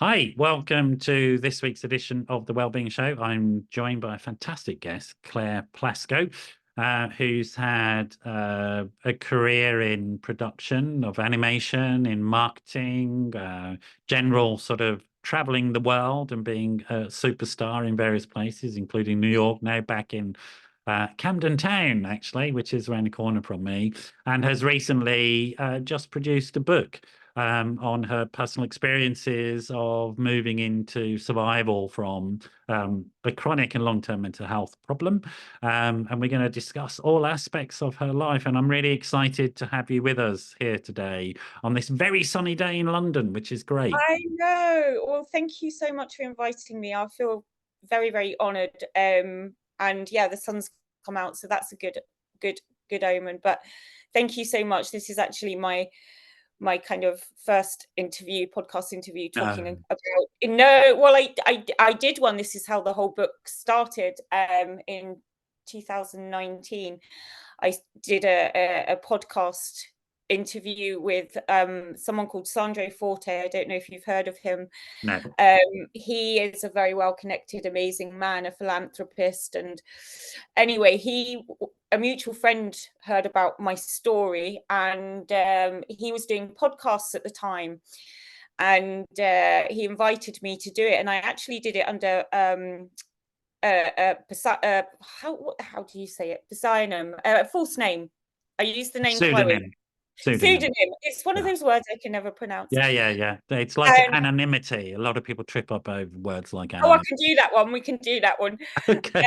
Hi, welcome to this week's edition of the Wellbeing Show. I'm joined by a fantastic guest, Claire Plaskow, who's had a career in production of animation, in marketing, general sort of traveling the world and being a superstar in various places, including New York, now back in Camden Town, actually, which is around the corner from me, and has recently just produced a book on her personal experiences of moving into survival from a chronic and long-term mental health problem. And we're going to discuss all aspects of her life. And I'm really excited to have you with us here today on this very sunny day in London, which is great. I know. Well, thank you so much for inviting me. I feel very, very honoured. And yeah, the sun's come out, so that's a good omen. But thank you so much. This is actually my kind of first podcast interview, talking about. No, well, I did one. This is how the whole book started. In 2019, I did a podcast interview with someone called Sandro Forte. I don't know if you've heard of him. No. He is a very well-connected, amazing man, a philanthropist. And anyway, a mutual friend heard about my story, and he was doing podcasts at the time. And he invited me to do it. And I actually did it under how do you say it? Pseudonym, false name. I used the name Chloe. Pseudonym. It's one of those words I can never pronounce. Yeah. It's like anonymity. A lot of people trip up over words like anonymity. Oh, I can do that one. We can do that one. Okay.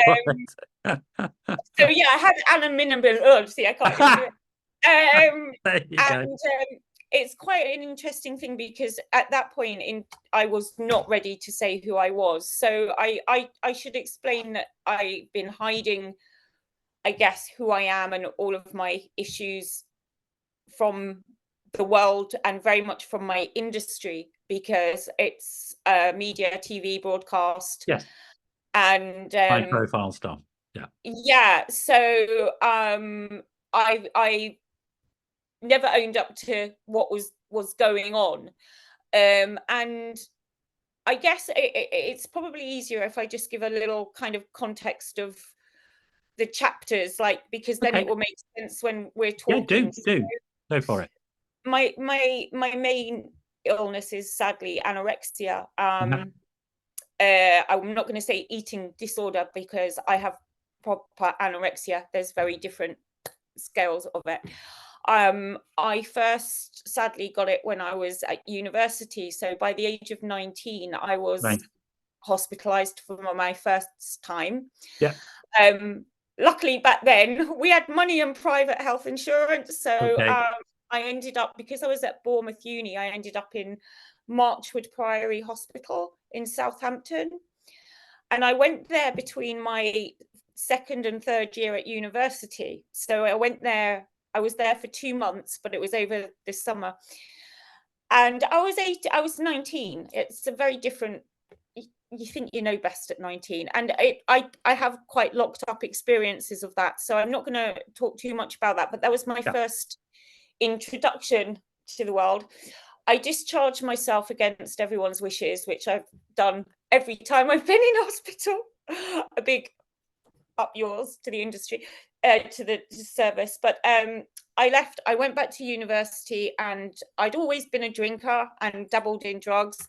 So yeah, I had anonymity. Oh, see, I can't even do it. It's quite an interesting thing, because at that point I was not ready to say who I was. So I should explain that I've been hiding, I guess, who I am and all of my issues from the world, and very much from my industry, because it's media, TV, broadcast. Yes. And high profile stuff. Yeah. So I never owned up to what was going on. And I guess it's probably easier if I just give a little kind of context of the chapters, because then it will make sense when we're talking. Yeah, do. Go for it. My main illness is sadly anorexia. I'm not going to say eating disorder, because I have proper anorexia. There's very different scales of it. I first sadly got it when I was at university. So by the age of 19, I was hospitalized for my first time. Yeah. Luckily back then we had money and private health insurance. So I ended up, because I was at Bournemouth Uni, I ended up in Marchwood Priory Hospital in Southampton. And I went there between my second and third year at university. So I was there for 2 months, but it was over this summer. And I was 19. It's a very different, you think you know best at 19. And I have quite locked up experiences of that. So I'm not going to talk too much about that, but that was my first introduction to the world. I discharged myself against everyone's wishes, which I've done every time I've been in hospital. A big up yours to the industry, to the service. But I went back to university, and I'd always been a drinker and dabbled in drugs,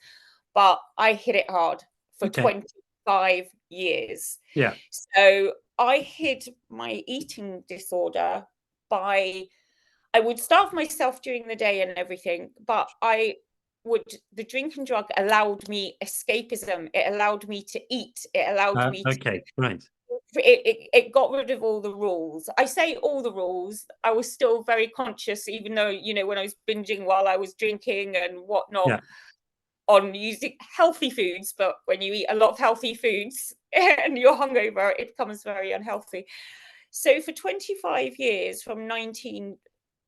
but I hit it hard for 25 years. Yeah. So I hid my eating disorder by, I would starve myself during the day and everything, but the drink and drug allowed me escapism. It allowed me to eat. It allowed me to. Right. It got rid of all the rules. I say all the rules. I was still very conscious, even though, when I was binging while I was drinking and whatnot, on using healthy foods. But when you eat a lot of healthy foods and you're hungover, it becomes very unhealthy. So for 25 years, from 19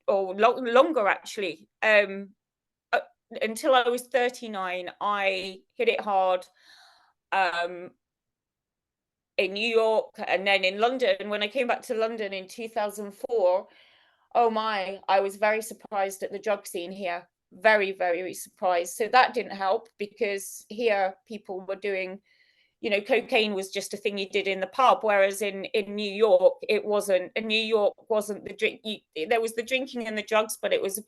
or longer actually, until I was 39, I hit it hard. In New York, and then in London. When I came back to London in 2004, oh my, I was very surprised at the drug scene here. very, very surprised. So that didn't help, because here people were doing, you know, cocaine was just a thing you did in the pub, whereas in New York it wasn't. In New York wasn't the drink. There was the drinking and the drugs, but it was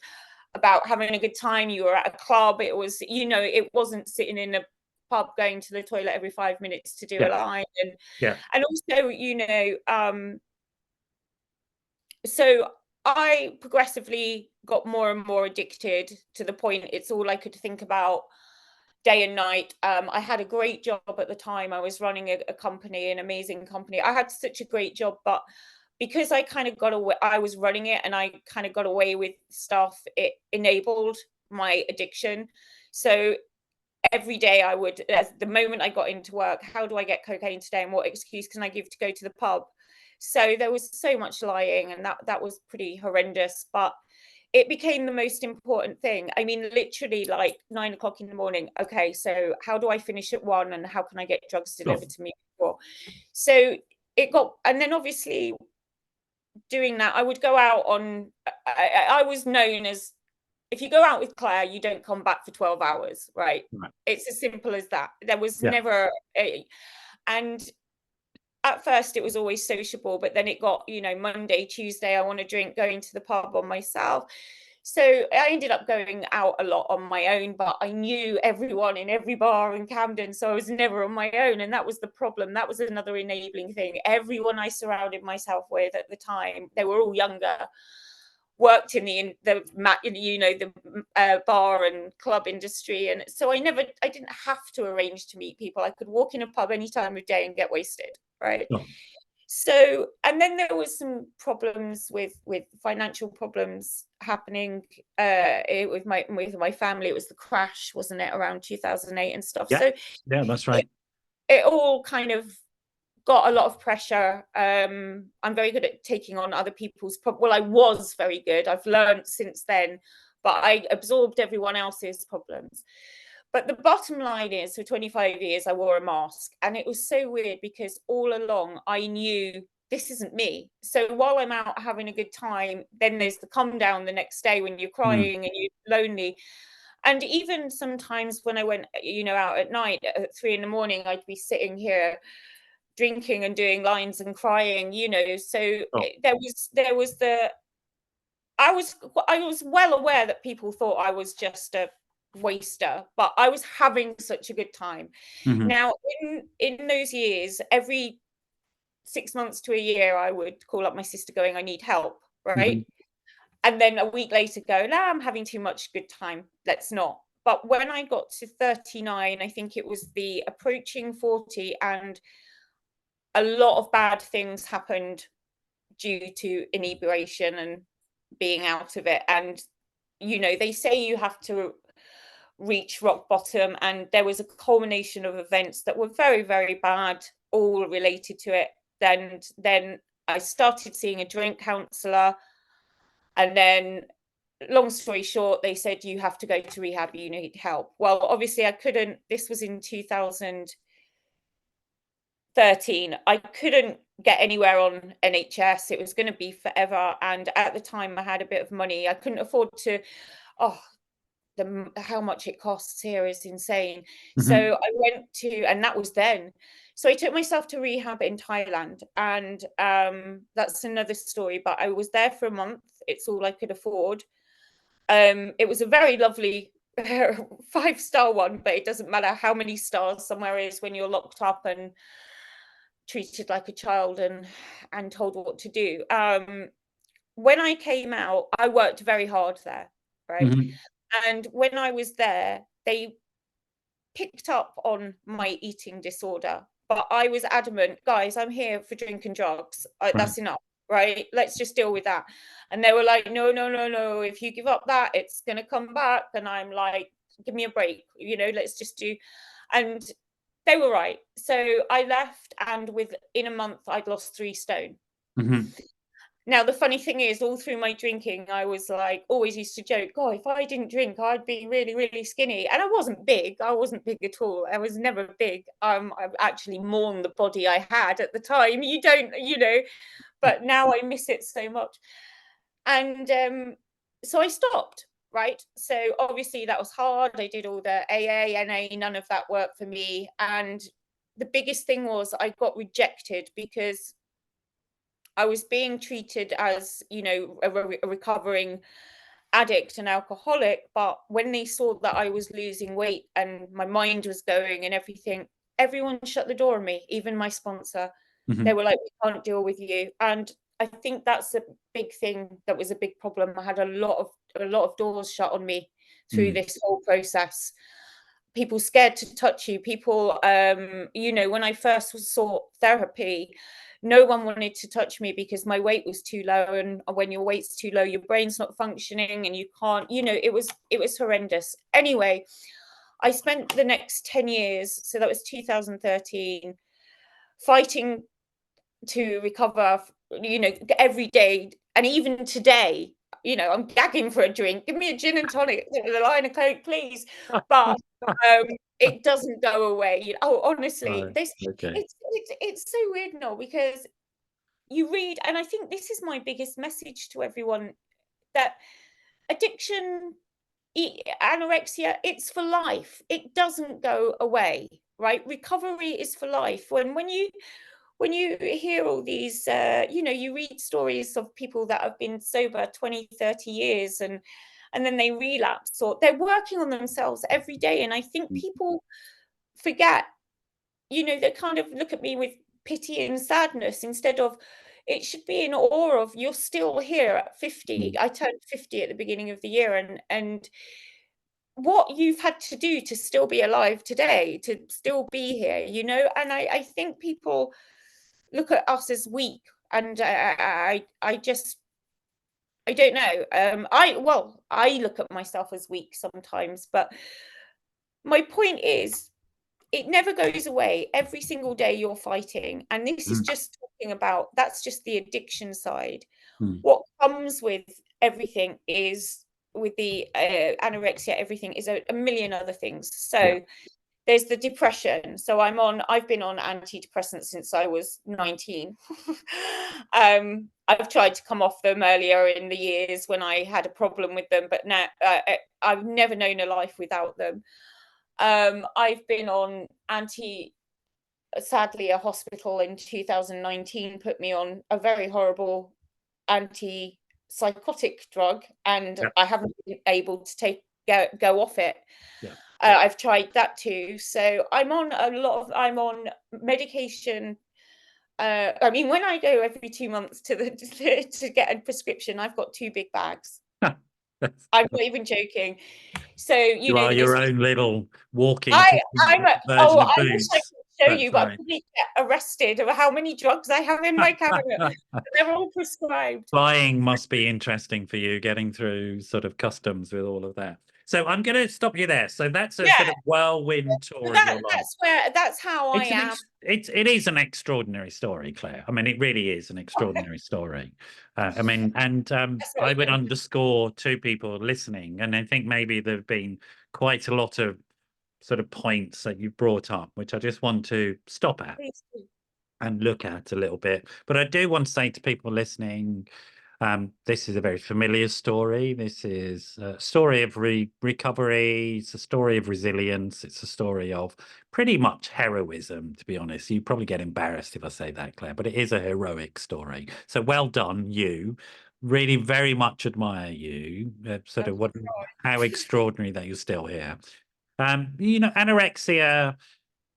about having a good time. You were at a club. It was, you know, it wasn't sitting in a pub going to the toilet every 5 minutes to do a line. And also, you know, so I progressively got more and more addicted, to the point it's all I could think about day and night. I had a great job at the time. I was running a company, an amazing company. I had such a great job, but because I kind of got away, I was running it and I kind of got away with stuff, it enabled my addiction. So every day I would, the moment I got into work, how do I get cocaine today and what excuse can I give to go to the pub? So there was so much lying, and that was pretty horrendous, but it became the most important thing. I mean, literally like 9 o'clock in the morning. Okay, so how do I finish at 1, and how can I get drugs delivered to me before? So it got, and then obviously doing that, I would go out on, I was known as, if you go out with Claire, you don't come back for 12 hours, right? It's as simple as that. There was never and at first it was always sociable, but then it got, you know, Monday, Tuesday, I want to drink, going to the pub on myself. So I ended up going out a lot on my own, but I knew everyone in every bar in Camden, so I was never on my own. And that was the problem. That was another enabling thing. Everyone I surrounded myself with at the time, they were all younger, worked in the you know, the bar and club industry, and so I didn't have to arrange to meet people. I could walk in a pub any time of day and get wasted, right? So, and then there was some problems with financial problems happening with my family. It was the crash, wasn't it, around 2008 and stuff? So yeah, that's right. It all kind of got a lot of pressure. I'm very good at taking on other people's well, I was very good. I've learned since then, but I absorbed everyone else's problems. But the bottom line is, for 25 years, I wore a mask. And it was so weird, because all along I knew this isn't me. So while I'm out having a good time, then there's the come down the next day when you're crying and you're lonely. And even sometimes when I went, you know, out at night at 3 in the morning, I'd be sitting here drinking and doing lines and crying, you know. So there was the, I was well aware that people thought I was just a waster, but I was having such a good time. Now in those years, every 6 months to a year, I would call up my sister going, I need help, right? And then a week later go, nah, I'm having too much good time, let's not. But when I got to 39, I think it was the approaching 40, and a lot of bad things happened due to inebriation and being out of it. And, you know, they say you have to reach rock bottom, and there was a culmination of events that were very, very bad, all related to it. Then I started seeing a drink counselor, and then, long story short, they said, you have to go to rehab, you need help. Well, obviously I couldn't. This was in 2013. I couldn't get anywhere on NHS. It was going to be forever. And at the time I had a bit of money. I couldn't afford to, how much it costs here is insane. So I went to, and that was then. So I took myself to rehab in Thailand, and that's another story, but I was there for a month. It's all I could afford. It was a very lovely 5-star one, but it doesn't matter how many stars somewhere is when you're locked up and treated like a child and told what to do. When I came out, I worked very hard there, right? And when I was there, they picked up on my eating disorder, but I was adamant, guys, I'm here for drink and drugs. That's enough, right? Let's just deal with that. And they were like, no, no, no, no. If you give up that, it's going to come back. And I'm like, give me a break, you know, let's just do. And they were right. So I left, and within a month, I'd lost 3 stone. Now, the funny thing is, all through my drinking, I was like, always used to joke, God, if I didn't drink, I'd be really, really skinny. And I wasn't big. I wasn't big at all. I was never big. I actually mourned the body I had at the time. You don't, you know, but now I miss it so much. And so I stopped. right? So obviously that was hard. I did all the AA, NA, none of that worked for me. And the biggest thing was I got rejected because I was being treated as, you know, a recovering addict and alcoholic. But when they saw that I was losing weight and my mind was going and everything, everyone shut the door on me, even my sponsor. They were like, we can't deal with you. And I think that's a big thing. That was a big problem. I had a lot of doors shut on me through this whole process. People scared to touch you. People, you know, when I first sought therapy, no one wanted to touch me because my weight was too low. And when your weight's too low, your brain's not functioning and you can't, you know, it was horrendous. Anyway, I spent the next 10 years, so that was 2013, fighting to recover, you know, every day. And even today, you know, I'm gagging for a drink. Give me a gin and tonic with a line of Coke, please. But it doesn't go away. You know, oh, honestly, Right. this Okay. it's so weird, Noel, because you read, and I think this is my biggest message to everyone, that addiction, anorexia, it's for life. It doesn't go away, right? Recovery is for life. When you hear all these, you know, you read stories of people that have been sober 20, 30 years and then they relapse, or they're working on themselves every day. And I think people forget, you know, they kind of look at me with pity and sadness instead of, it should be in awe of, you're still here at 50. I turned 50 at the beginning of the year, and what you've had to do to still be alive today, to still be here, you know. And I think people look at us as weak, and I just, I don't know. I look at myself as weak sometimes, but my point is, it never goes away. Every single day you're fighting, and this is just talking about, that's just the addiction side. What comes with everything is, with the anorexia, everything is a million other things. So there's the depression. So I've been on antidepressants since I was 19. I've tried to come off them earlier in the years when I had a problem with them, but now I've never known a life without them. I've been on sadly, a hospital in 2019 put me on a very horrible anti-psychotic drug, and I haven't been able to go off it. I've tried that too. So I'm on medication. I mean, when I go every 2 months to get a prescription, I've got 2 big bags. I'm not even joking. So, you know, are your own little walking version oh, of I wish I boots. could show That's you, but I'd right. probably get arrested over how many drugs I have in my cabinet. They're all prescribed. Flying must be interesting for you, getting through sort of customs with all of that. So I'm going to stop you there. So that's a sort of whirlwind tour of your life. That's how I am. It is an extraordinary story, Claire. I mean, it really is an extraordinary story. I mean, and I would underscore to people listening, and I think maybe there've been quite a lot of sort of points that you brought up, which I just want to stop at and look at a little bit. But I do want to say to people listening, this is a very familiar story. This is a story of recovery. It's a story of resilience. It's a story of pretty much heroism, to be honest. You probably get embarrassed if I say that, Claire, but it is a heroic story. So well done, you. Really very much admire you. Sort of how extraordinary that you're still here. You know, anorexia,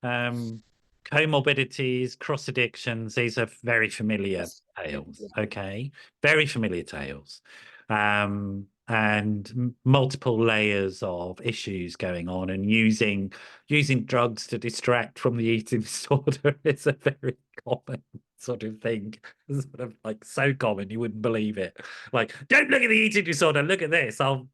comorbidities, cross addictions, these are very familiar tales. Okay, very familiar tales, and multiple layers of issues going on, and using drugs to distract from the eating disorder is a very common sort of thing. Sort of like so common you wouldn't believe it. Like, don't look at the eating disorder, look at this. I'll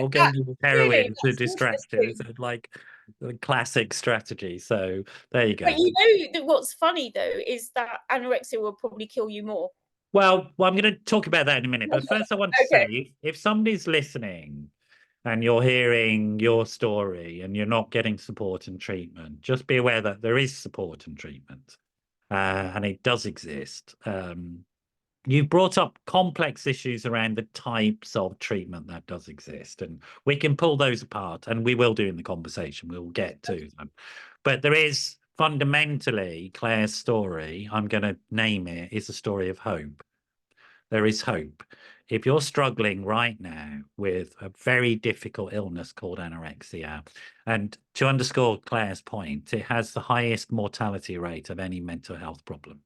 give you heroin to distract you. It's like the classic strategy. So there you go. But you know that what's funny though is that anorexia will probably kill you more. Well, I'm going to talk about that in a minute. But first, I want to say, if somebody's listening and you're hearing your story and you're not getting support and treatment, just be aware that there is support and treatment, and it does exist. you brought up complex issues around the types of treatment that does exist, and we can pull those apart, and we will do in the conversation. We'll get to them. But there is fundamentally, Claire's story, I'm going to name it, is a story of hope. There is hope. If you're struggling right now with a very difficult illness called anorexia, and to underscore Claire's point, it has the highest mortality rate of any mental health problem.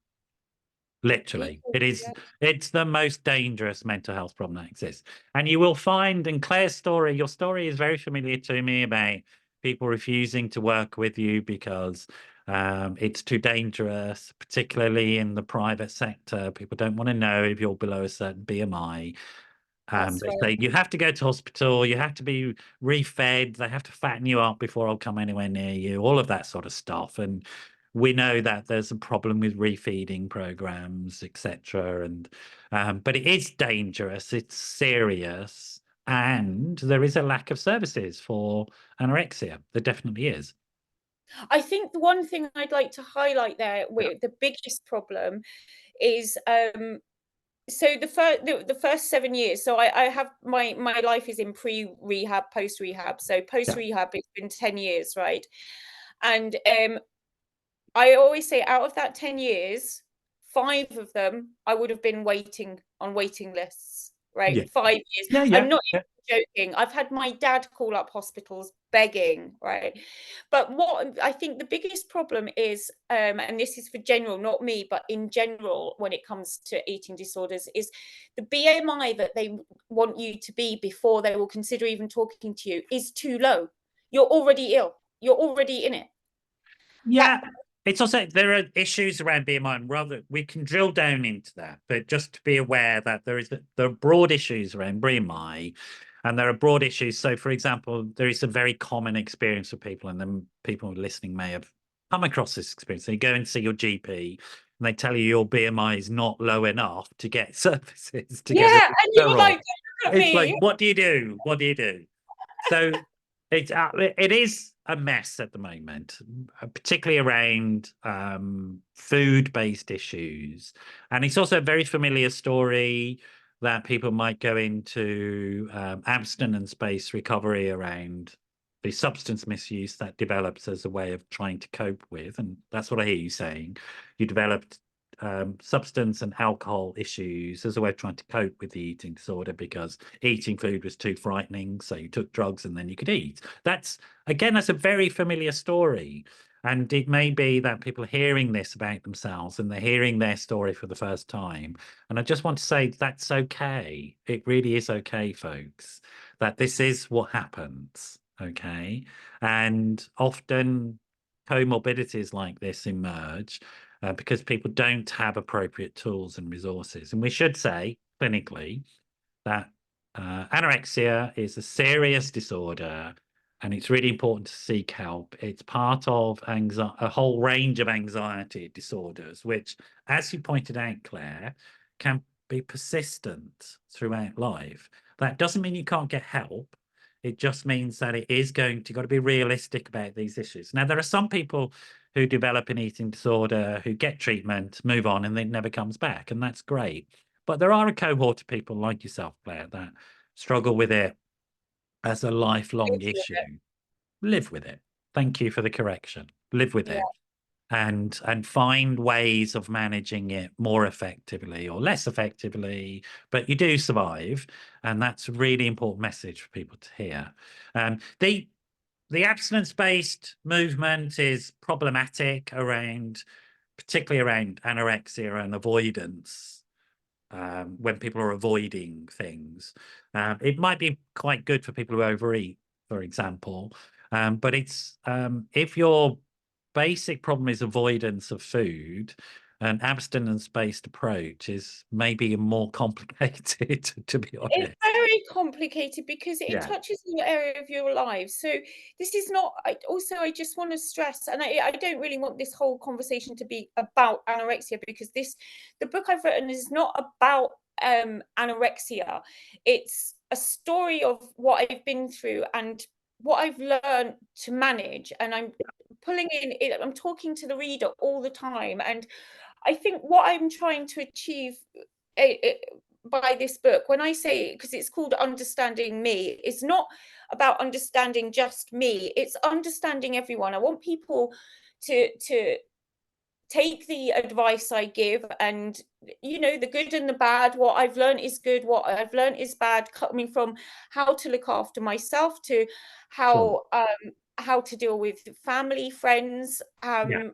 Literally, it's the most dangerous mental health problem that exists. And you will find in Claire's story, your story is very familiar to me about people refusing to work with you because it's too dangerous, particularly in the private sector. People don't want to know if you're below a certain BMI. They say you have to go to hospital, you have to be refed, they have to fatten you up before I'll come anywhere near you, all of that sort of stuff. And we know that there's a problem with refeeding programs, etc. And but it is dangerous, it's serious, and there is a lack of services for anorexia. There definitely is. I think the one thing I'd like to highlight there, with the biggest problem, is so the first 7 years. So I have my life is in pre-rehab, post-rehab. So post-rehab, it's been 10 years, right? And I always say, out of that 10 years, 5 of them I would have been waiting on waiting lists, right? Yeah. 5 years. I'm not even joking. I've had my dad call up hospitals begging, right? But what I think the biggest problem is, and this is for general, not me, but in general, when it comes to eating disorders, is the BMI that they want you to be before they will consider even talking to you is too low. You're already ill. You're already in it. Yeah. It's also, there are issues around BMI, and rather we can drill down into that, but just to be aware that there are broad issues around BMI, and there are broad issues. So, for example, there is a very common experience for people, and then people listening may have come across this experience. So you go and see your GP, and they tell you your BMI is not low enough to get services to get rid of and you're like, look at it's me. like, what do you do? What do you do? So it is a mess at the moment, particularly around food-based issues. And it's also a very familiar story that people might go into abstinence-based recovery around the substance misuse that develops as a way of trying to cope with. And that's what I hear you saying. You developed substance and alcohol issues as a way of trying to cope with the eating disorder because eating food was too frightening, so you took drugs and then you could eat. That's a very familiar story, and it may be that people are hearing this about themselves and they're hearing their story for the first time. And I just want to say that's okay. It really is okay, folks, that this is what happens. Okay. And often comorbidities like this emerge because people don't have appropriate tools and resources. And we should say clinically that anorexia is a serious disorder, and it's really important to seek help. It's part of a whole range of anxiety disorders, which, as you pointed out, Claire, can be persistent throughout life. That doesn't mean you can't get help. It just means that it is got to be realistic about these issues. Now, there are some people who develop an eating disorder, who get treatment, move on, and it never comes back. And that's great. But there are a cohort of people like yourself, Claire, that struggle with it as a lifelong issue. Live with it. Thank you for the correction. Live with it. And find ways of managing it more effectively or less effectively, but you do survive. And that's a really important message for people to hear. The abstinence-based movement is problematic particularly around anorexia and avoidance. When people are avoiding things, it might be quite good for people who overeat, for example. But it's if your basic problem is avoidance of food, an abstinence-based approach is maybe more complicated, to be honest. It's very complicated because it touches an area of your life. So this is not, I just want to stress, and I don't really want this whole conversation to be about anorexia, because the book I've written is not about anorexia. It's a story of what I've been through and what I've learned to manage. And I'm I'm talking to the reader all the time. And I think what I'm trying to achieve by this book, when I say, because it's called Understanding Me, it's not about understanding just me, it's understanding everyone. I want people to take the advice I give, and the good and the bad. What I've learned is good, what I've learned is bad, coming from how to look after myself to how to deal with family, friends, and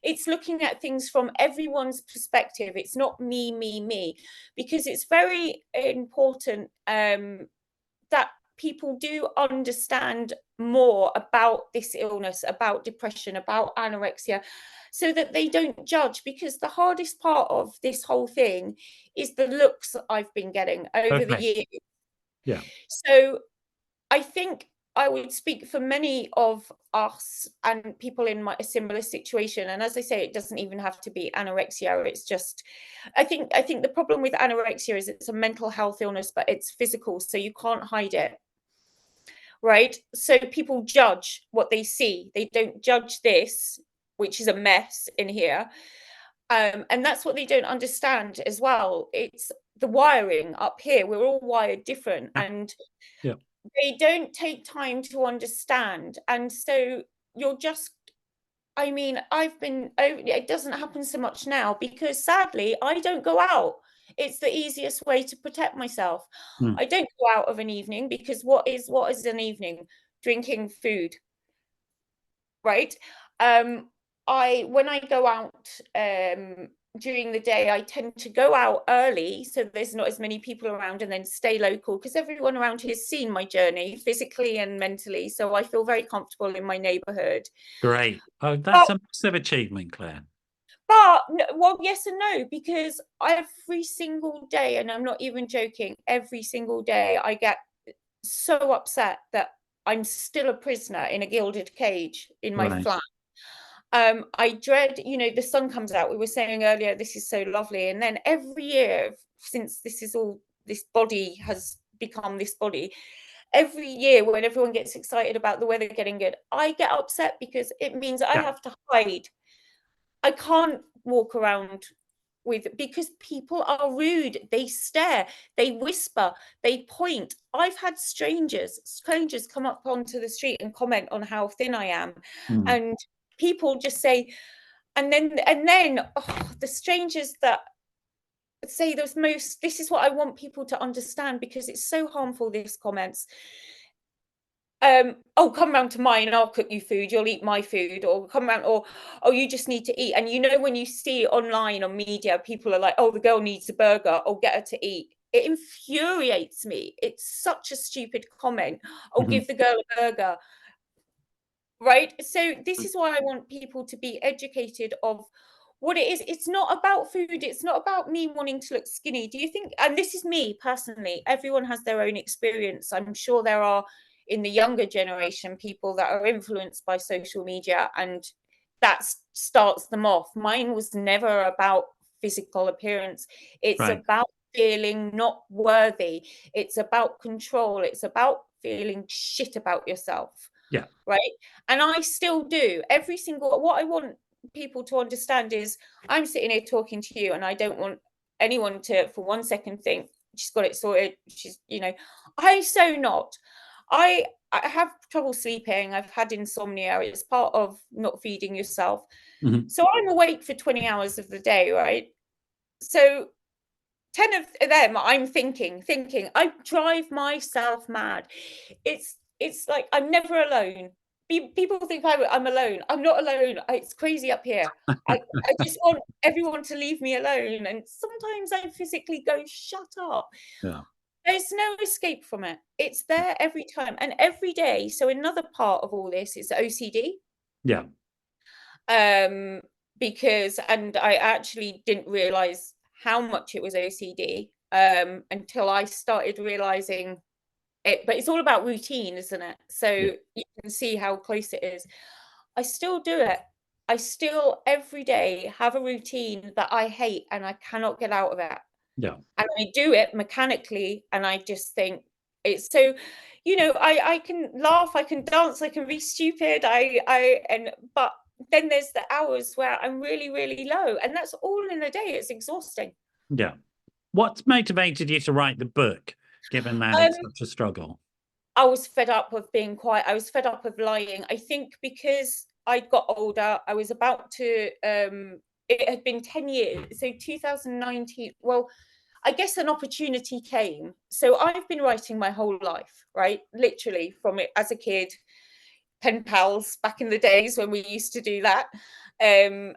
it's looking at things from everyone's perspective. It's not me, because it's very important that people do understand more about this illness, about depression, about anorexia, so that they don't judge. Because the hardest part of this whole thing is the looks that I've been getting over the years. Yeah. So I think I would speak for many of us and people in a similar situation. And as I say, it doesn't even have to be anorexia. It's just, I think the problem with anorexia is it's a mental health illness, but it's physical, so you can't hide it. Right? So people judge what they see. They don't judge this, which is a mess in here. And that's what they don't understand as well. It's the wiring up here. We're all wired different, and they don't take time to understand. And so you're just, I mean, it doesn't happen so much now because sadly, I don't go out. It's the easiest way to protect myself. I don't go out of an evening because what is an evening? Drinking food, right? When I go out during the day, I tend to go out early so there's not as many people around, and then stay local because everyone around here has seen my journey physically and mentally. So I feel very comfortable in my neighborhood. Great. Oh, that's a massive achievement, Claire. But well, yes and no, because every single day, and I'm not even joking, every single day I get so upset that I'm still a prisoner in a gilded cage in my flat. I dread, the sun comes out. We were saying earlier, this is so lovely. And then every year, since this body has become this body, every year when everyone gets excited about the weather getting good, I get upset because it means I have to hide. I can't walk around because people are rude. They stare, they whisper, they point. I've had strangers come up onto the street and comment on how thin I am. And people just say, and then the strangers that say this is what I want people to understand, because it's so harmful, these comments. Oh, come round to mine, I'll cook you food, you'll eat my food, or come round, or oh, you just need to eat. And when you see online on media, people are like, oh, the girl needs a burger, or get her to eat. It infuriates me. It's such a stupid comment. Oh, give the girl a burger. Right? So this is why I want people to be educated of what it is. It's not about food. It's not about me wanting to look skinny. Do you think, and this is me personally, everyone has their own experience. I'm sure there are, in the younger generation, people that are influenced by social media, and that starts them off. Mine was never about physical appearance. It's about feeling not worthy. It's about control. It's about feeling shit about yourself. Yeah. Right. And I still do. What I want people to understand is I'm sitting here talking to you, and I don't want anyone to for 1 second think she's got it sorted. I'm so not. I have trouble sleeping. I've had insomnia. It's part of not feeding yourself. So I'm awake for 20 hours of the day, right? So 10 of them I'm thinking. I drive myself mad. It's like I'm never alone. People think I'm alone. I'm not alone. It's crazy up here. I just want everyone to leave me alone. And sometimes I physically go, shut up. Yeah. There's no escape from it. It's there every time and every day. So another part of all this is OCD. Yeah. Because, and I actually didn't realize how much it was OCD until I started realizing it. But it's all about routine, isn't it? So you can see how close it is. I still do it. I still every day have a routine that I hate and I cannot get out of it. Yeah. And I do it mechanically, and I just think it's so, I can laugh, I can dance, I can be stupid, but then there's the hours where I'm really, really low, and that's all in a day. It's exhausting. Yeah. What's motivated you to write the book, given that it's such a struggle? I was fed up of being quiet. I was fed up of lying. I think because I got older, I was about to, it had been 10 years. So 2019, well, I guess an opportunity came. So I've been writing my whole life, right? Literally from it as a kid, pen pals back in the days when we used to do that, and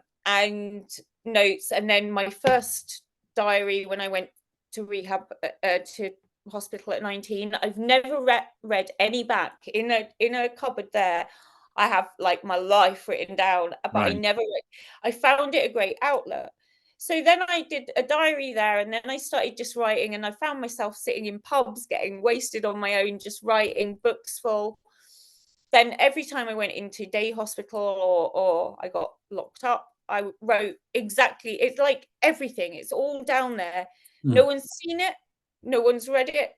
notes. And then my first diary when I went to rehab, to hospital at 19. I've never read any back. In a cupboard there, I have like my life written down, but I never read. I found it a great outlet. So then I did a diary there, and then I started just writing, and I found myself sitting in pubs getting wasted on my own, just writing, books full. Then every time I went into day hospital or I got locked up, I wrote exactly. It's like everything. It's all down there. No one's seen it. No one's read it.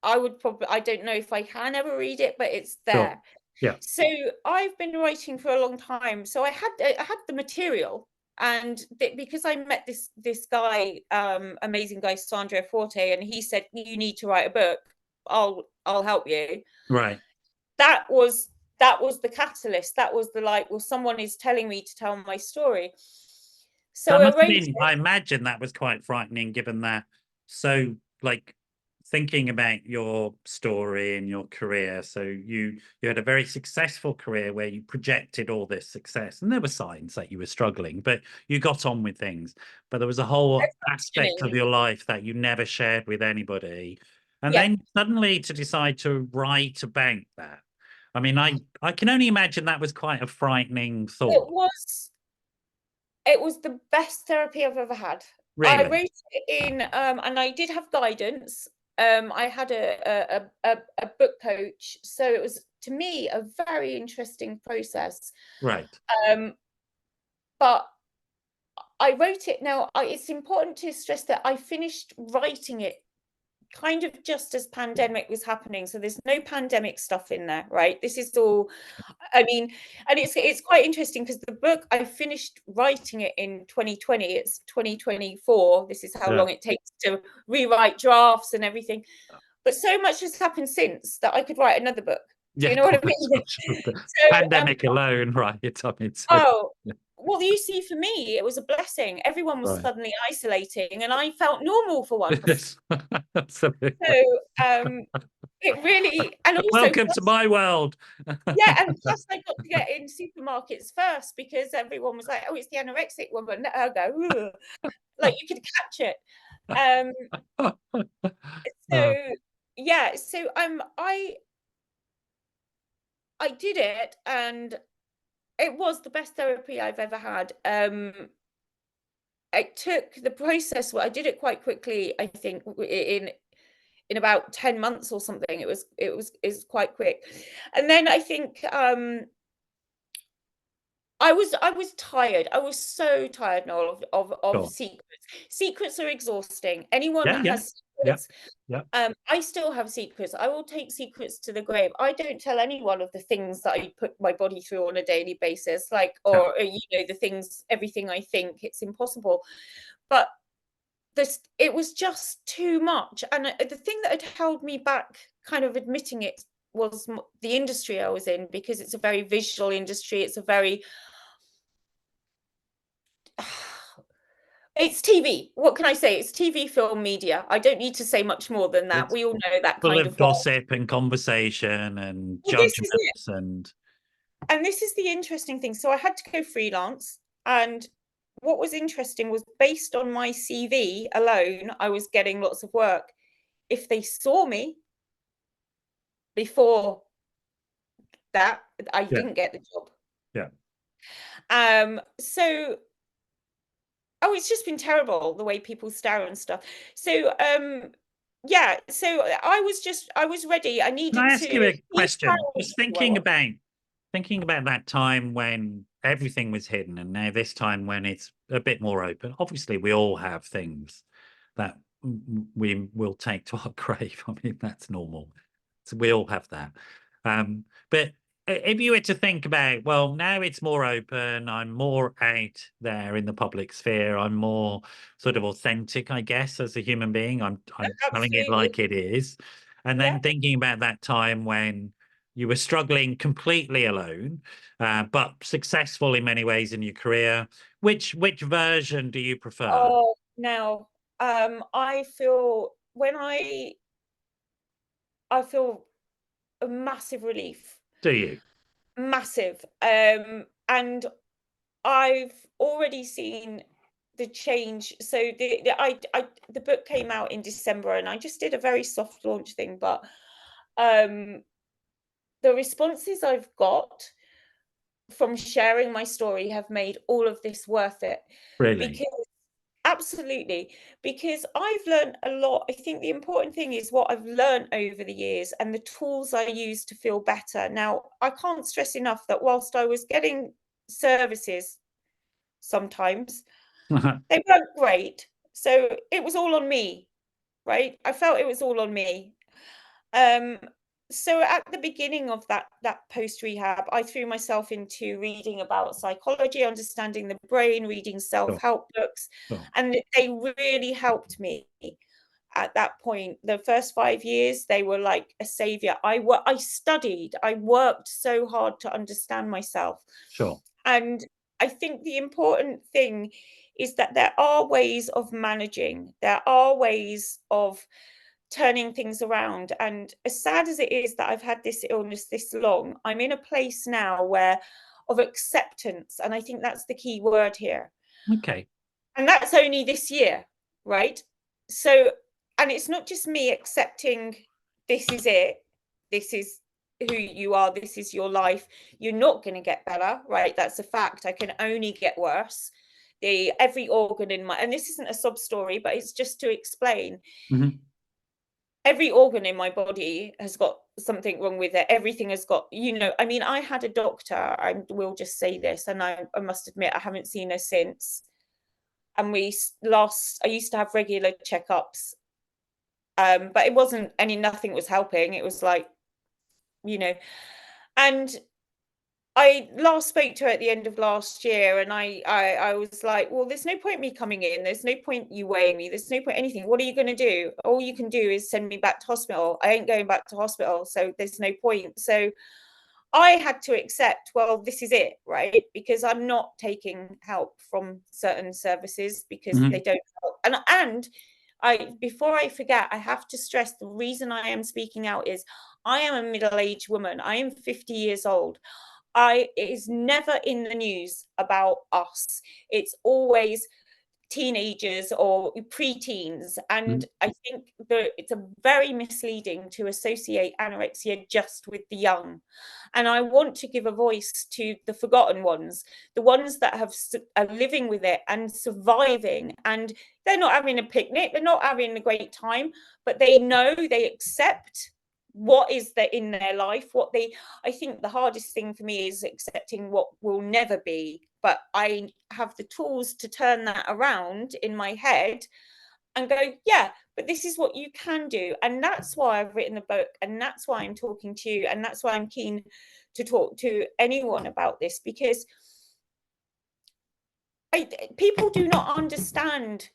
I don't know if I can ever read it, but it's there. Sure. Yeah. So I've been writing for a long time. So I had the material, and because I met this guy, amazing guy, Sandro Forte, and he said, you need to write a book. I'll help you. Right. That was the catalyst. That was the like, well, someone is telling me to tell my story. So I imagine that was quite frightening, given that. So, like, thinking about your story and your career, so you had a very successful career where you projected all this success, and there were signs that you were struggling, but you got on with things. But there was a whole aspect of your life that you never shared with anybody, and then suddenly to decide to write about that. I mean, I can only imagine that was quite a frightening thought. It was the best therapy I've ever had. Really? I wrote it in, and I did have guidance. I had a book coach, so it was, to me, a very interesting process. Right. But I wrote it. Now, it's important to stress that I finished writing it kind of just as pandemic was happening. So there's no pandemic stuff in there, right? This is all, I mean, and it's quite interesting because the book, I finished writing it in 2020. It's 2024. This is how long it takes to rewrite drafts and everything. But so much has happened since that I could write another book. Do you know what I mean? So, pandemic alone, right? I mean, well, you see, for me, it was a blessing. Everyone was suddenly isolating, and I felt normal for once. Absolutely. So, it really, and also, welcome to my world. Yeah, and plus I got to get in supermarkets first because everyone was like, "Oh, it's the anorexic woman." I go, ugh. Like you could catch it. So yeah, so I did it, and it was the best therapy I've ever had. I took the process. Well, I did it quite quickly. I think in about 10 months or something. It's quite quick. And then I think I was tired. I was so tired, Noel, of secrets. Secrets are exhausting. Anyone that has secrets, I still have secrets. I will take secrets to the grave. I don't tell anyone of the things that I put my body through on a daily basis, like, or the things, everything I think. It's impossible. But it was just too much. And the thing that had held me back, kind of admitting it, was the industry I was in, because it's a very visual industry. It's a very it's TV. What can I say? It's TV, film, media. I don't need to say much more than that. We all know that kind of gossip and conversation and judgments. And this is the interesting thing. So I had to go freelance, and what was interesting was, based on my CV alone, I was getting lots of work. If they saw me before that, I didn't get the job. So it's just been terrible, the way people stare and stuff. So so I was ready. I needed to. Can I ask you a question? Just thinking about that time when everything was hidden, and now this time when it's a bit more open. Obviously, we all have things that we will take to our grave. I mean, that's normal. So we all have that. But if you were to think about, well, now it's more open, I'm more out there in the public sphere, I'm more sort of authentic, I guess, as a human being. I'm telling it Absolutely. like it is. And Yeah. then thinking about that time when you were struggling completely alone, but successful in many ways in your career. Which version do you prefer? Oh, now, I feel I feel a massive relief, Do you? massive. And I've already seen the change. So the book came out in December, and I just did a very soft launch thing, but um, the responses I've got from sharing my story have made all of this worth it. Really? Because absolutely, because I've learned a lot. I think the important thing is what I've learned over the years and the tools I use to feel better. Now, I can't stress enough that whilst I was getting services sometimes, they weren't great. So it was all on me, right? I felt it was all on me. Um, so at the beginning of that post rehab, I threw myself into reading about psychology, understanding the brain, reading Sure, self-help books, sure, and they really helped me at that point. The first 5 years, they were like a savior. I studied, I worked so hard to understand myself. sure. And I think the important thing is that there are ways of managing, there are ways of turning things around. And as sad as it is that I've had this illness this long, I'm in a place now where of acceptance. And I think that's the key word here. Okay. And that's only this year, right? So, and it's not just me accepting this is it, this is who you are, this is your life. You're not going to get better, right? That's a fact. I can only get worse. Every organ in my, and this isn't a sob story, but it's just to explain. Mhm. Every organ in my body has got something wrong with it. Everything has got, I mean, I had a doctor, I will just say this, and I must admit, I haven't seen her since. And I used to have regular checkups, but it wasn't nothing was helping. It was like, you know, and I last spoke to her at the end of last year, and I was like, well, there's no point me coming in. There's no point you weighing me. There's no point anything. What are you going to do? All you can do is send me back to hospital. I ain't going back to hospital, so there's no point. So I had to accept, well, this is it, right? Because I'm not taking help from certain services because they Mhm. don't help. And before I forget, I have to stress the reason I am speaking out is I am a middle-aged woman. I am 50 years old. It is never in the news about us. It's always teenagers or preteens. And Mhm. I think that it's a very misleading to associate anorexia just with the young. And I want to give a voice to the forgotten ones, the ones that are living with it and surviving. And they're not having a picnic, they're not having a great time, but they know, they accept what is there in their life. I think the hardest thing for me is accepting what will never be, but I have the tools to turn that around in my head and go, yeah, but this is what you can do. And that's why I've written the book, and that's why I'm talking to you, and that's why I'm keen to talk to anyone about this, because people do not understand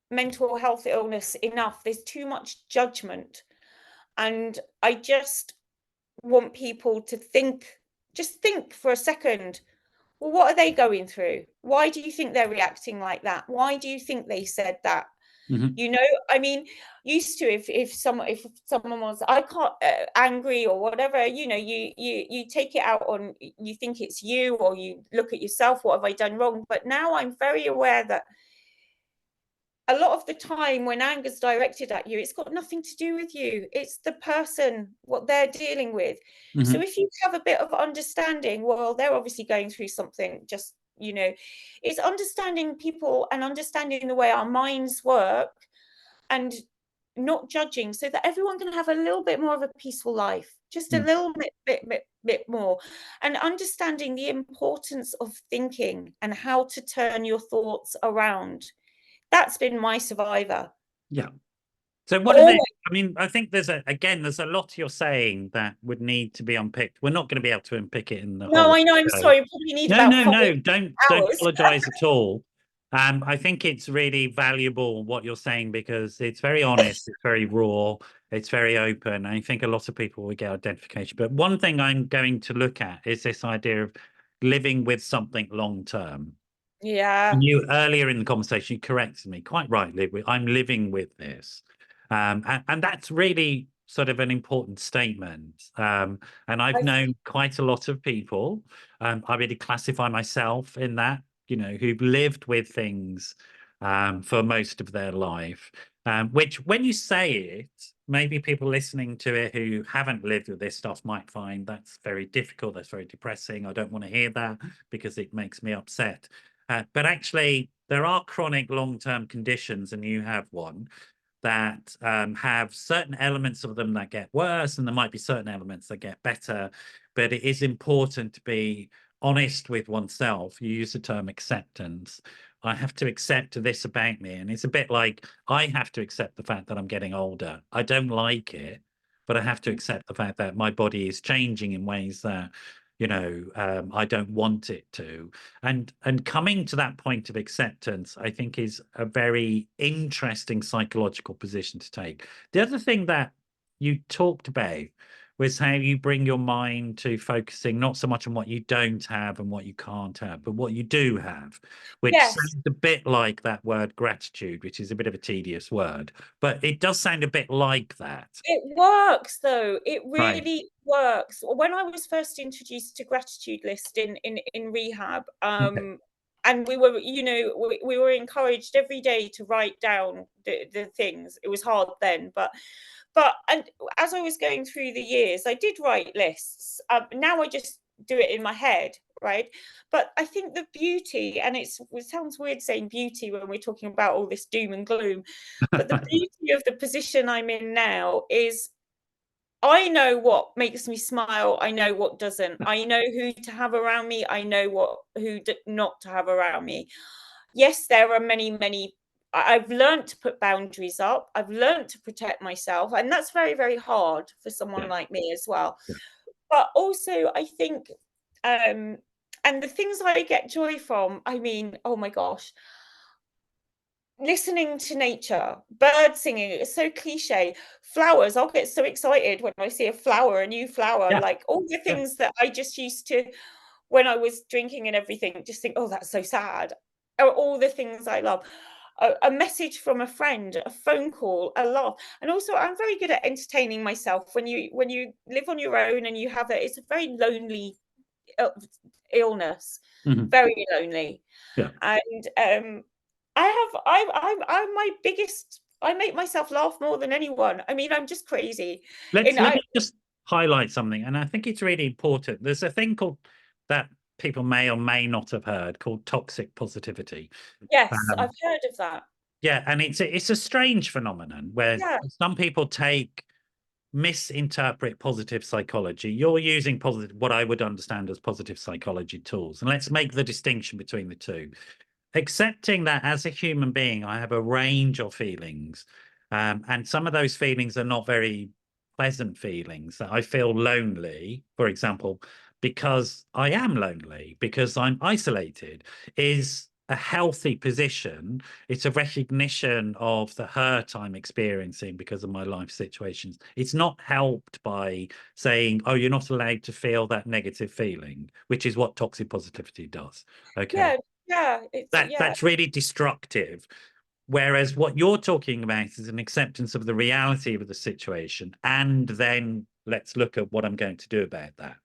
mental health illness enough. There's too much judgment, and I just want people to just think for a second, well, what are they going through? Why do you think they're reacting like that? Why do you think they said that? Mhm. I mean, used to, if someone was, I can't, angry or whatever, you take it out on, you think it's you, or you look at yourself, what have I done wrong? But now I'm very aware that a lot of the time when anger's directed at you, it's got nothing to do with you. It's the person, what they're dealing with. So Mhm. if you have a bit of understanding, well, they're obviously going through something, just, it's understanding people and understanding the way our minds work, and not judging, so that everyone can have a little bit more of a peaceful life, just a Mm. little bit more, and understanding the importance of thinking and how to turn your thoughts around. That's been my survivor. Yeah. So what are they? I mean, I think there's a lot you're saying that would need to be unpicked. We're not going to be able to unpick it in the No, whole I know. I'm show. sorry. We probably need No, about no, 5 no. Don't hours. apologize at all. I think it's really valuable what you're saying because it's very honest, it's very raw, it's very open. I think a lot of people will get identification. But one thing I'm going to look at is this idea of living with something long term. Yeah. You earlier in the conversation, you corrected me quite rightly. I'm living with this, and that's really sort of an important statement. And I've known quite a lot of people. I really classify myself in that, who've lived with things for most of their life. Which, when you say it, maybe people listening to it who haven't lived with this stuff might find that's very difficult. That's very depressing. I don't want to hear that because it makes me upset. But actually, there are chronic long-term conditions, and you have one that have certain elements of them that get worse, and there might be certain elements that get better. But it is important to be honest with oneself. You use the term acceptance. I have to accept this about me. And it's a bit like I have to accept the fact that I'm getting older. I don't like it, but I have to accept the fact that my body is changing in ways that I don't want it to. And coming to that point of acceptance, I think, is a very interesting psychological position to take. The other thing that you talked about was how you bring your mind to focusing not so much on what you don't have and what you can't have, but what you do have, which Yes. sounds a bit like that word gratitude, which is a bit of a tedious word, but it does sound a bit like that. It works though. It Right. really works. When I was first introduced to gratitude list in rehab, Okay. and we were, we were encouraged every day to write down the things. It was hard then, but and as I was going through the years, I did write lists. Now I just do it in my head, right? But I think the beauty, and it sounds weird saying beauty when we're talking about all this doom and gloom, but the beauty of the position I'm in now is I know what makes me smile. I know what doesn't. I know who to have around me. I know who not to have around me. Yes, there are many, many. I've learned to put boundaries up. I've learned to protect myself. And that's very, very hard for someone Yeah. like me as well. Yeah. But also, I think, and the things I get joy from, I mean, oh my gosh, listening to nature, bird singing, it's so cliche. Flowers, I'll get so excited when I see a flower, a new flower, Yeah. like all the Yeah. things that I just used to, when I was drinking and everything, just think, oh, that's so sad. Are all the things I love. A message from a friend, a phone call, a laugh. And also I'm very good at entertaining myself. When you live on your own and you have it's a very lonely illness, Mhm. very lonely. Yeah. And I'm my biggest. I make myself laugh more than anyone. I mean, I'm just crazy. Let And me just highlight something, and I think it's really important. There's a thing called that people may or may not have heard called toxic positivity. yes, I've Um, heard of that. yeah, and it's a strange phenomenon where Yeah, some people misinterpret positive psychology. You're using what I would understand as positive psychology tools, and let's make the distinction between the two. Accepting that as a human being, I have a range of feelings. And some of those feelings are not very pleasant feelings. That I feel lonely, for example, because I am lonely, because I'm isolated, is a healthy position. It's a recognition of the hurt I'm experiencing because of my life situations. It's not helped by saying, oh, you're not allowed to feel that negative feeling, which is what toxic positivity does. Okay. yeah. It's That's really destructive. Whereas what you're talking about is an acceptance of the reality of the situation, and then let's look at what I'm going to do about that.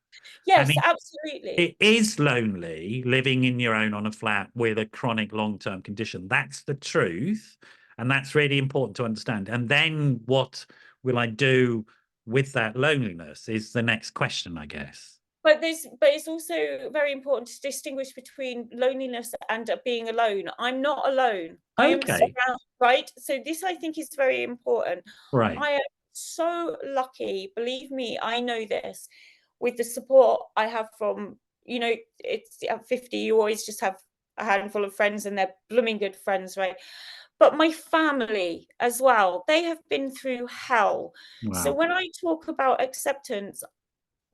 And yes, absolutely. it is lonely living in your own on a flat with a chronic long-term condition. That's the truth, and that's really important to understand. And then what will I do with that loneliness is the next question, I guess. But it's also very important to distinguish between loneliness and being alone. I'm not alone. I am Okay, surrounded, right? So this I think is very important. right. I am so lucky, believe me, I know this, with the support I have from, it's at 50, you always just have a handful of friends and they're blooming good friends, right? but my family as well, they have been through hell. Wow. So when I talk about acceptance,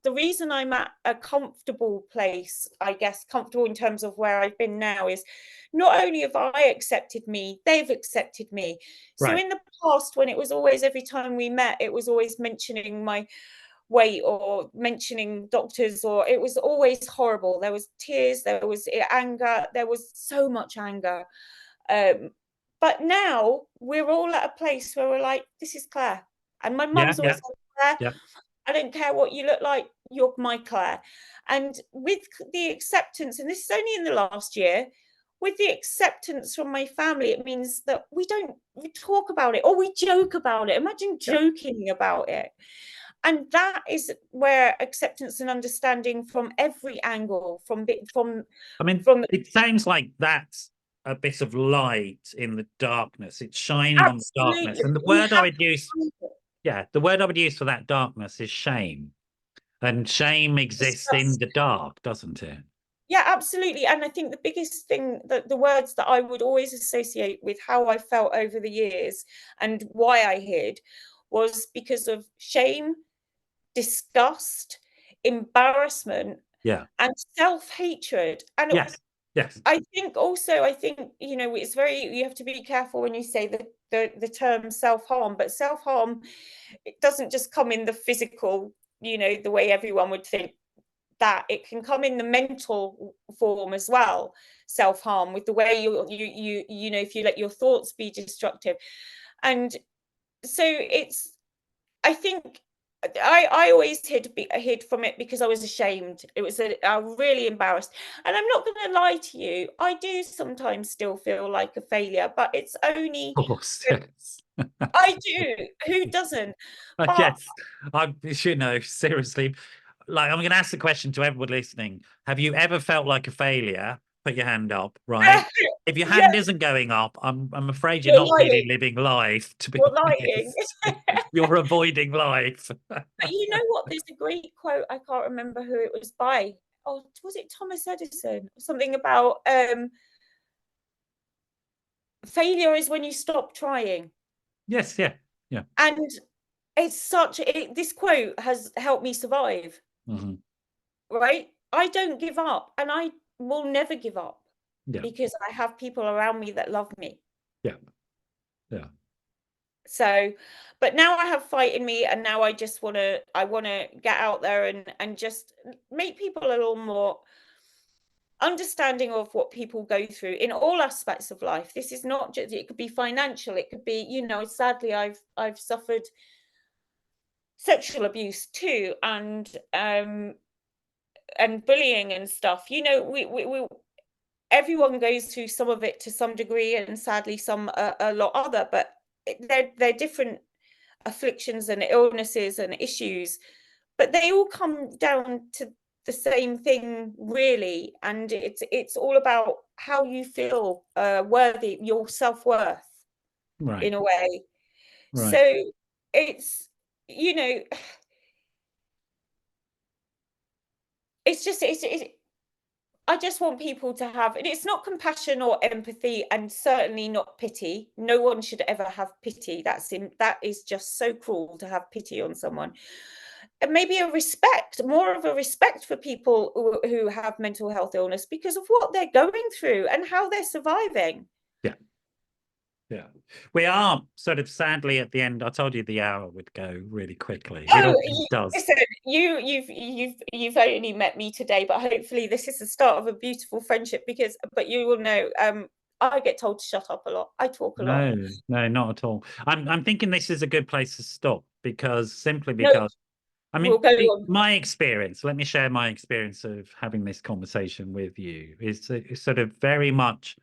the reason I'm at a comfortable place, I guess, comfortable in terms of where I've been now, is not only have I accepted me, they've accepted me. So Right. in the past, when it was always, every time we met, it was always mentioning my weight or mentioning doctors, or it was always horrible. There was tears, there was anger, there was so much anger. But now we're all at a place where we're like, this is Claire. And my mum's always said, Claire, Yeah. I don't care what you look like, you're my Claire. And with the acceptance, and this is only in the last year, with the acceptance from my family, it means that we talk about it, or we joke about it. Imagine joking about it. And that is where acceptance and understanding from every angle, I mean, from it sounds like that's a bit of light in the darkness. It's shining on the darkness. absolutely. And the word I would use, the word I would use for that darkness is shame. And shame exists in the dark, doesn't it? Yeah, absolutely. And I think the biggest thing, that the words that I would always associate with how I felt over the years and why I hid, was because of shame, disgust, embarrassment, Yeah. and self-hatred. And Yes. Yes. I think you know, it's you have to be careful when you say the term self-harm, but self-harm, it doesn't just come in the physical, you know, the way everyone would think. That it can come in the mental form as well, self-harm, with the way you know, if you let your thoughts be destructive. And so it's, I think I always hid from it because I was ashamed. It was I was really embarrassed. And I'm not going to lie to you, I do sometimes still feel like a failure, but it's only, Of course, yes. I do. Who doesn't? But Yes, you know, seriously, like, I'm going to ask the question to everyone listening. Have you ever felt like a failure? Put your hand up, right? If your hand yes, isn't going up, I'm afraid you're you're not really lying. living life, to be You're lying. honest. You're avoiding life. But you know what? There's a great quote. I can't remember who it was by. Oh, was it Thomas Edison? Something about failure is when you stop trying. Yes, yeah. And it's this quote has helped me survive. Mm-hmm. Right? I don't give up, and I will never give up, because I have people around me that love me. Yeah. Yeah. So, but now I have fight in me, and now I want to get out there and just make people a little more understanding of what people go through in all aspects of life. This is not just, it could be financial, it could be, you know, sadly I've suffered sexual abuse too, and bullying and stuff. You know, we everyone goes through some of it to some degree, and sadly some a lot other, but they're different afflictions and illnesses and issues, but they all come down to the same thing, really. And it's all about how you feel worthy, your self-worth, Right. in a way. Right. So it's, you know, I just want people to have, and it's not compassion or empathy, and certainly not pity. No one should ever have pity. That is just so cruel, to have pity on someone. And maybe more of a respect for people who have mental health illness, because of what they're going through and how they're surviving. Yeah. Yeah. We are sort of sadly at the end. I told you the hour would go really quickly. It always does. Listen, you've only met me today, but hopefully this is the start of a beautiful friendship, but you will know, I get told to shut up a lot. I talk a lot. No, not at all. I'm thinking this is a good place to stop, simply No, because I mean, we'll go on. my experience, let me share my experience of having this conversation with you, is sort of very much,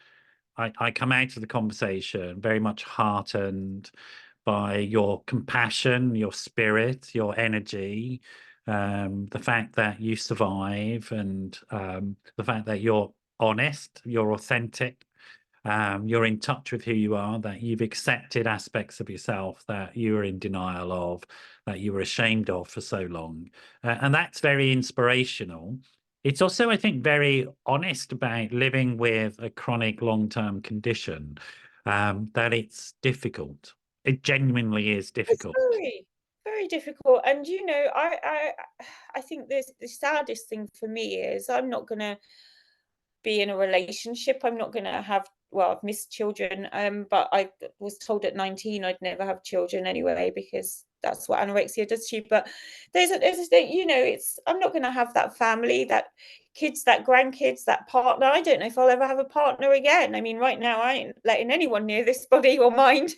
I come out of the conversation very much heartened by your compassion, your spirit, your energy, the fact that you survive, and the fact that you're honest, you're authentic, you're in touch with who you are, that you've accepted aspects of yourself that you were in denial of, that you were ashamed of for so long. And that's very inspirational. It's also, I think, very honest about living with a chronic long-term condition. that it's difficult. It genuinely is difficult. It's very, very difficult. And I think the saddest thing for me is I'm not gonna be in a relationship. I'm not gonna have, well, I've missed children, but I was told at 19 I'd never have children anyway, because that's what anorexia does to you. But there's a thing, it's, I'm not going to have that family, that kids, that grandkids, that partner. I don't know if I'll ever have a partner again. I mean, right now I ain't letting anyone near this body or mind.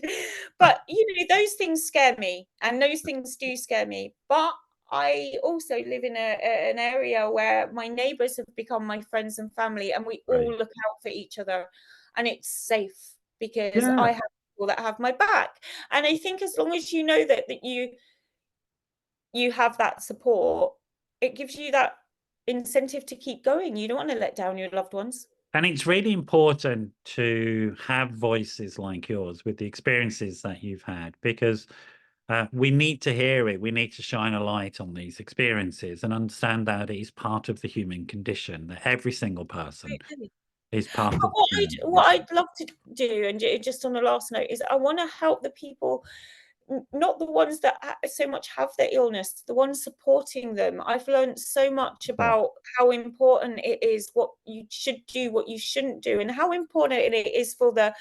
But those things scare me, and those things do scare me. But I also live in an area where my neighbours have become my friends and family, and we all look out for each other, and it's safe because I have people that have my back. And I think as long as you know that you have that support, it gives you that incentive to keep going. You don't want to let down your loved ones. And it's really important to have voices like yours with the experiences that you've had, because we need to hear it. We need to shine a light on these experiences and understand that it is part of the human condition, that every single person is part of what I'd love to do, and just on the last note, is I want to help the people, not the ones that so much have the illness, the ones supporting them. I've learned so much about how important it is, what you should do, what you shouldn't do, and how important it is for the,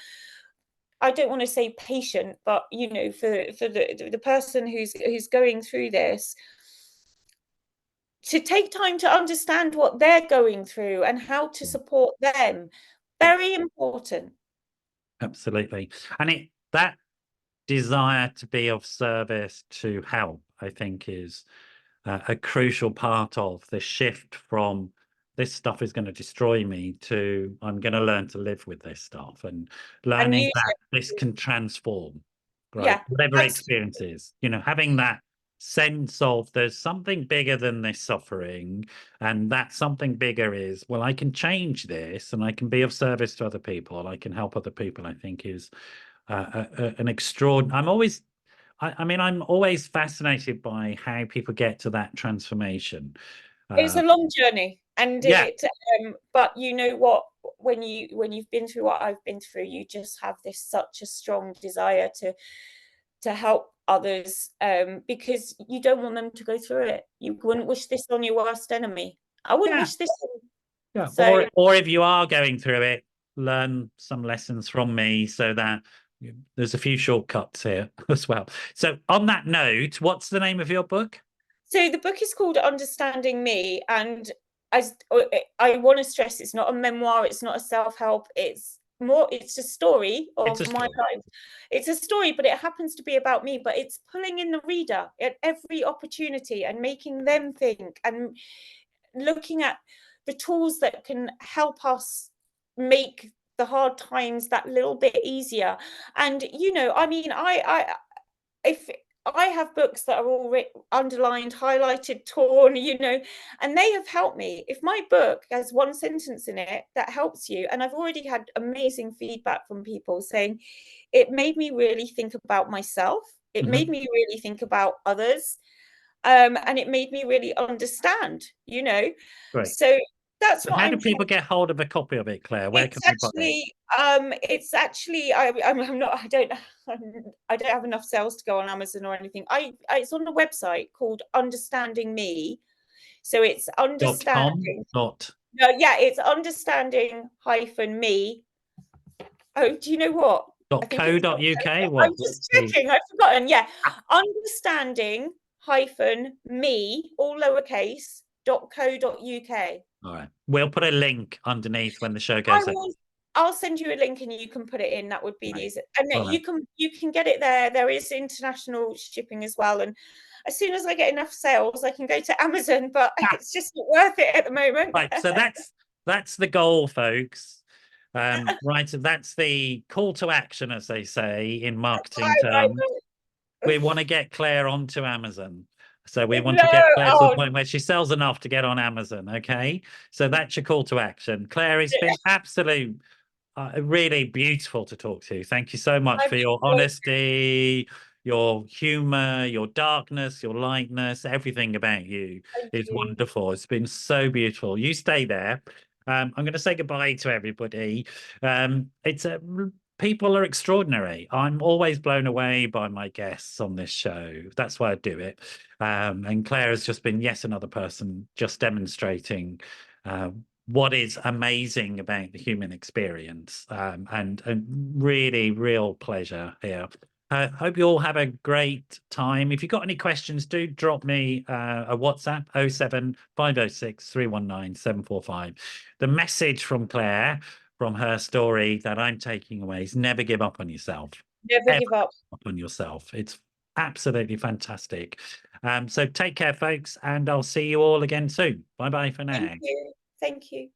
I don't want to say patient, but for the person who's going through this, to take time to understand what they're going through and how to support them. Very important. Absolutely. And that desire to be of service, to help, I think is a crucial part of the shift from this stuff is going to destroy me to I'm going to learn to live with this stuff, and learning that this can transform, right? Yeah, whatever experience is, having that sense of there's something bigger than this suffering, and that something bigger is, well, I can change this and I can be of service to other people and I can help other people, I think is an extraordinary. I'm always fascinated by how people get to that transformation. It's a long journey, and yeah, but you know what? When you've been through what I've been through, you just have such a strong desire to help others, because you don't want them to go through it. You wouldn't wish this on your worst enemy. I wouldn't wish this on. Yeah. So, or if you are going through it, learn some lessons from me so that there's a few shortcuts here as well. So on that note, what's the name of your book? So the book is called Understanding Me, and as I want to stress, it's not a memoir, it's not a self-help, it's a story of my life. It's a story, but it happens to be about me, but it's pulling in the reader at every opportunity and making them think and looking at the tools that can help us make the hard times that little bit easier. And if I have books that are all underlined, highlighted, torn, and they have helped me. If my book has one sentence in it that helps you, and I've already had amazing feedback from people saying it made me really think about myself, it made me really think about others, and it made me really understand, Right. So that's what how do people get hold of a copy of it, Claire? Where can they buy it? It's actually I'm not I don't have enough sales to go on Amazon or anything. It's on a website called Understanding Me. So it's understanding. No, it's understanding me. Oh, do you know what? .co.uk. I'm just checking. I've forgotten. Yeah, understanding me, all lowercase, .co.uk. All right. We'll put a link underneath when the show goes out. I'll send you a link and you can put it in. That would be easy. And you can get it there. There is international shipping as well. And as soon as I get enough sales, I can go to Amazon, but it's just not worth it at the moment. Right. So that's the goal, folks. Right. So that's the call to action, as they say in marketing terms. We want to get Claire onto Amazon. So we want to get Claire to the point where she sells enough to get on Amazon. Okay. So that's your call to action. Claire, it's been absolute, really beautiful to talk to you. Thank you so much for your honesty, your humor, your darkness, your lightness. Everything about you is wonderful. It's been so beautiful. You stay there. I'm going to say goodbye to everybody. It's a people are extraordinary. I'm always blown away by my guests on this show. That's why I do it. And Claire has just been yet another person just demonstrating what is amazing about the human experience, and really real pleasure here. Hope you all have a great time. If you've got any questions, do drop me a WhatsApp 07506 319 745. The message from Claire, from her story, that I'm taking away is never give up on yourself. Never give up on yourself. It's absolutely fantastic. So take care, folks, and I'll see you all again soon. Bye bye for now. Thank you. Thank you.